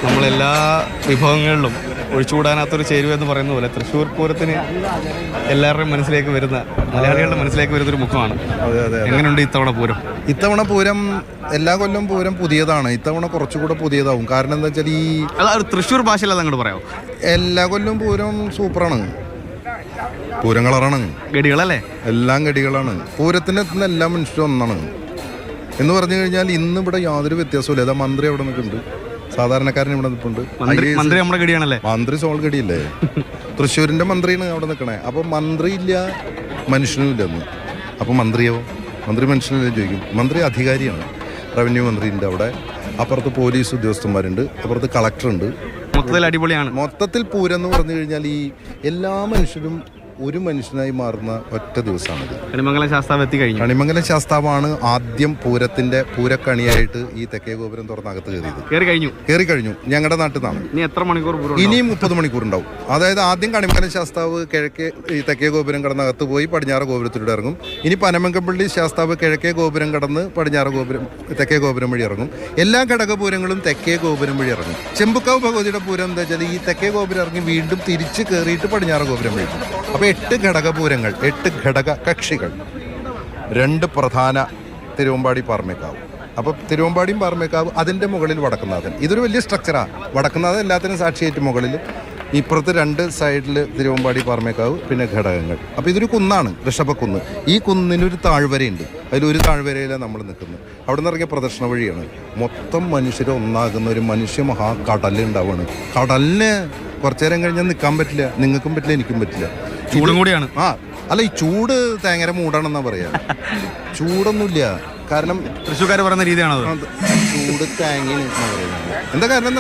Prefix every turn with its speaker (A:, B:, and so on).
A: നമ്മളെല്ലാ വിഭവങ്ങളിലും ഒഴിച്ചുകൂടാനാത്തൊരു ചേരുവ എന്ന് പറയുന്ന പോലെ തൃശ്ശൂർ പൂരത്തിന് എല്ലാവരുടെയും മനസ്സിലേക്ക് വരുന്ന, മലയാളികളുടെ മനസ്സിലേക്ക് വരുന്നൊരു മുഖമാണ്. എങ്ങനെയുണ്ട് ഇത്തവണ പൂരം?
B: ഇത്തവണ പൂരം എല്ലാ കൊല്ലം പൂരം പുതിയതാണ്. ഇത്തവണ കുറച്ചുകൂടെ പുതിയതാവും. കാരണം എന്താ വെച്ചാൽ
A: അതൊരു തൃശ്ശൂർ ഭാഷയിൽ അതങ്ങോട്ട് പറയാമോ?
B: എല്ലാ കൊല്ലം പൂരം സൂപ്പറാണ്. പൂരം കളറാണ്,
A: ഗടികളല്ലേ?
B: എല്ലാം ഗടികളാണ്. പൂരത്തിന് എത്തുന്ന എല്ലാ മനുഷ്യരും ഒന്നാണ് എന്ന് പറഞ്ഞു കഴിഞ്ഞാൽ ഇന്ന് ഇവിടെ യാതൊരു വ്യത്യാസമില്ല. ഏതാ മന്ത്രി അവിടെ നിൽക്കുന്നുണ്ട്, സാധാരണക്കാരൻ ഇവിടെ നിൽപ്പുണ്ട്.
A: മന്ത്രി നമ്മുടെ ഗടിയാണല്ലേ?
B: മന്ത്രി സോൾ ഗടിയല്ലേ? തൃശ്ശൂരിന്റെ മന്ത്രിയാണ് അവിടെ നിൽക്കണേ. അപ്പൊ മന്ത്രി ഇല്ല, മനുഷ്യനും ഇല്ലെന്ന്. അപ്പൊ മന്ത്രിയോ? മന്ത്രി മനുഷ്യനല്ലേ ചോദിക്കും. മന്ത്രി അധികാരിയാണ്. റവന്യൂ മന്ത്രിയുണ്ട് അവിടെ, അപ്പുറത്ത് പോലീസ് ഉദ്യോഗസ്ഥന്മാരുണ്ട്, അപ്പുറത്ത് കളക്ടറുണ്ട്.
A: മൊത്തത്തിൽ അടിപൊളിയാണ്.
B: മൊത്തത്തിൽ പൂരം എന്ന് പറഞ്ഞു കഴിഞ്ഞാൽ ഈ എല്ലാ മനുഷ്യരും ഒരു മനുഷ്യനായി മാറുന്ന ഒറ്റ ദിവസമാണിത്.
A: കണിമംഗലം ശാസ്താവ് എത്തിക്കഴിഞ്ഞു.
B: കണിമംഗലം ശാസ്താവാണ് ആദ്യം പൂരത്തിന്റെ പൂരക്കണിയായിട്ട് ഈ തെക്കേ ഗോപുരം തുറന്നകത്ത് കയറി കഴിഞ്ഞു. ഞങ്ങളുടെ നാട്ടിൽ നിന്നാണ്.
A: ഇനി എത്ര മണിക്കൂർ?
B: ഇനിയും 30 മണിക്കൂർ ഉണ്ടാവും. അതായത് ആദ്യം കണിമംഗലം ശാസ്താവ് ഈ തെക്കേ ഗോപുരം കടന്നകത്ത് പോയി പടിഞ്ഞാറ് ഗോപുരത്തിലൂടെ ഇറങ്ങും. ഇനി പനമങ്കപ്പള്ളി ശാസ്താവ് കിഴക്കേ ഗോപുരം കടന്ന് തെക്കേ ഗോപുരം വഴി ഇറങ്ങും. എല്ലാ ഘടകപൂരങ്ങളും തെക്കേ ഗോപുരം വഴി ഇറങ്ങും. ചെമ്പുക്കാവ് ഭഗവതിയുടെ പൂരം എന്താ വെച്ചാൽ ഈ തെക്കേ ഗോപുരം ഇറങ്ങി വീണ്ടും തിരിച്ച് കയറിയിട്ട് പടിഞ്ഞാറ് ഗോപുരം വഴി. അപ്പോൾ 8 ഘടകപൂരങ്ങൾ, 8 ഘടക കക്ഷികൾ, 2 പ്രധാന തിരുവമ്പാടി പാറമേക്കാവ്. അപ്പോൾ തിരുവമ്പാടിയും പാറമേക്കാവ്, അതിൻ്റെ മുകളിൽ വടക്കുന്നാഥൻ. ഇതൊരു വലിയ സ്ട്രക്ചറാണ്. വടക്കുന്നാഥൻ എല്ലാത്തിനും സാക്ഷിയായിട്ട് മുകളിൽ, ഇപ്പുറത്ത് 2 സൈഡിൽ തിരുവമ്പാടി പാറമേക്കാവ്, പിന്നെ ഘടകങ്ങൾ. അപ്പോൾ ഇതൊരു കുന്നാണ്, ഋഷഭക്കുന്ന്. ഈ കുന്നിനൊരു താഴ്വരയുണ്ട്. അതിലൊരു താഴ്വരയിലാണ് നമ്മൾ നിൽക്കുന്നത്. അവിടെ നിന്ന് ഇറങ്ങിയ പ്രദർശന വഴിയാണ്. മൊത്തം മനുഷ്യർ ഒന്നാകുന്ന ഒരു മനുഷ്യ മഹാകടലുണ്ടാവുകയാണ്. കടലിന് കുറച്ചു നേരം കഴിഞ്ഞാൽ നിൽക്കാൻ പറ്റില്ല. നിങ്ങൾക്കും പറ്റില്ല, എനിക്കും പറ്റില്ല.
A: ചൂടും കൂടിയാണ്.
B: അല്ല, ഈ ചൂട് തേങ്ങര മൂടാണെന്നാ പറയാ. ചൂടൊന്നുമില്ല. കാരണം
A: തൃശ്ശൂർക്കാർ പറയുന്ന രീതിയാണത്.
B: ചൂട് തേങ്ങ എന്താ കാരണം?